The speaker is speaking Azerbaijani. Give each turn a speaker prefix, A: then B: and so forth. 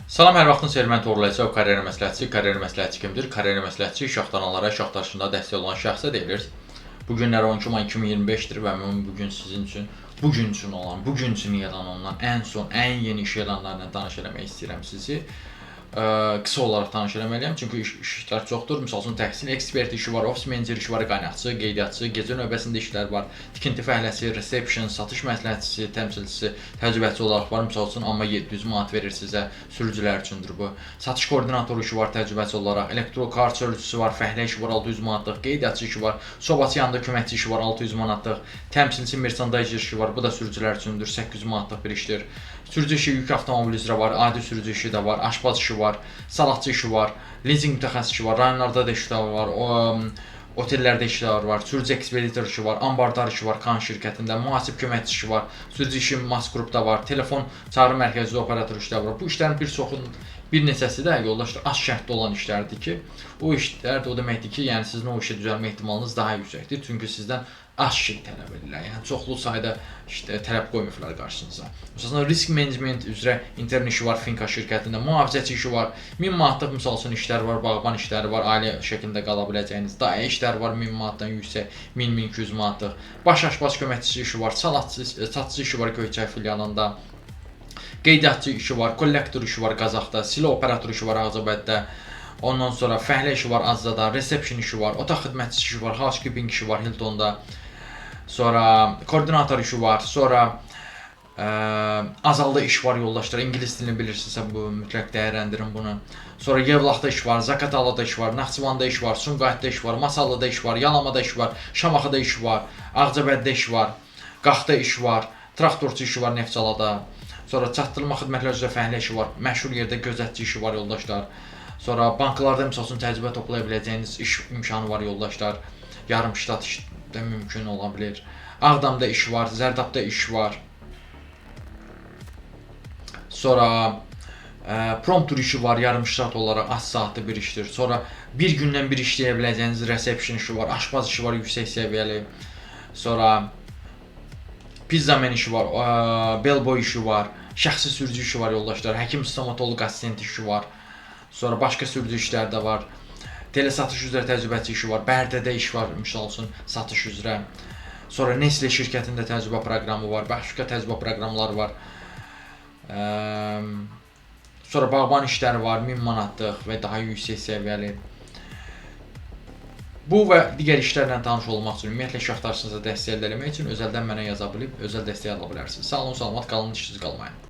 A: Salam, hər vaxtın xeyir, mən Toğrul karyer məsləhətçi. Karyer məsləhətçi kimdir? Karyer məsləhətçi şaxtanalara, şaxtaşında dəstək olan şəxsə deyilir. Bu günlər 12 may 2025-dir və mən bugün sizin üçün, bugün üçün elan olunan ən son, ən yeni iş elanlarına tanış eləmək istəyirəm sizi. Qısa olaraq tanış eləməliyəm, çünki işlər çoxdur. Misal üçün, təhsil eksperti işi var, ofis meneceri işi var, qaynaqçı, qeydiyyatçı, gecə növbəsində işlər var, tikinti fəhləsi, reception, satış məsləhətçisi, təmsilçisi, təcrübəçi olaraq var. Misal üçün, amma 700 manat verir sizə, sürücülər üçündür bu. Satış koordinatoru işi var təcrübəçi olaraq, elektrokart sürücüsü var, fəhlə işi var 600 manatlıq, qeydiyyatçı işi var, sobaçı yanında köməkçi işi var 600 manatlıq, təmsilçi merchandiser işi var, bu da sürücülər üçündür, 800 manatlıq bir işdir. Sürücü işi yük avtomobil üzrə var, adi sürücü işi də var, aşpaz işi var, salatçı işi var, leasing mütəxəssis işi var, rayonlarda da işlər var, otellərdə işlər var, sürücü ekspeditor işi var, ambardar işi var, kan şirkətində, mühasib köməkçi işi var, sürücü işi mas qrupda var, telefon çağrı mərkəzi operator işləri var. Bu işlərin bir neçəsi də yoldaşlar az şərtdə olan işlərdir ki, o işlər də o deməkdir ki, yəni sizin o işə düzəlmə ehtimalınız daha yüksəkdir, çünki sizdən az şey tələb edirlər. Yəni çoxlu sayda tələb qoymurlar qarşınıza. Məsələn, risk menecment üzrə intern işi var Finka şirkətində, mühafizəçi işi var, 1000 manatlıq misal üçün işlər var, bağban işləri var, ailə şəklində qala biləcəyiniz, dayə işlər var 1000 manatdan yüksək, 1000-1200 manatlıq. Baş aşpaz köməkçisi işi var, satıcı işi var Göyçay filialında. Qeydiyyatçı işi var, kollektor işi var Qazaxda, silo operator işi var Ağcabəddə. Ondan sonra fəhlə işi var Azzada, reception işi var, otaq xidmətçisi işi var, housekeeping işi var Hiltonda. Sonra koordinator işi var, sonra Azalda iş var yoldaşlar, İngilis dilini bilirsinizsə bu mütləq dəyərləndirin bunu. Sonra Yevlaxda iş var, Zaqatalada iş var, Naxçıvanda iş var, Sumqayıtda iş var, Masallıda iş var, Yalamada iş var, Şamaxıda iş var, Ağcabəddə iş var, Qaxda iş var, traktorçu işi var Neftçalada. Sonra çatdırılma xidmətləri üzrə fəhlə işi var, məşhur yerdə gözətçi işi var yoldaşlar. Sonra banklarda misal üçün təcrübə toplaya biləcəyiniz iş imkanı var yoldaşlar. Yarım ştat işdə mümkün ola bilər. Ağdamda iş var, Zərdabda iş var. Sonra prompter işi var, yarım ştat olaraq az saatlı bir işdir. Sonra bir gündən bir işləyə biləcəyiniz reception işi var, aşpaz işi var yüksək səviyyəli. Sonra pizzamen işi var, bellboy işi var, şəxsi sürücü işi var yoldaşlar, həkim stomatoloq assistent işi var. Sonra başqa sürücü işlər də var. Telesatış üzrə təcrübəçi işi var, Bərdədə iş var, misal üçün satış üzrə. Sonra Nestle şirkətində təcrübə proqramı var, başqa təcrübə proqramları var. Sonra bağban işləri var, 1000 manatlıq və daha yüksək səviyyəli. Bu və digər işlərlə tanış olmaq üçün, ümumiyyətlə iş axtarışınıza dəstək əldə etmək üçün özəldən mənə yaza bilib, özəl dəstək ala bilərsiniz. Sağ olun, salamat qalın, işsiz qalmayın.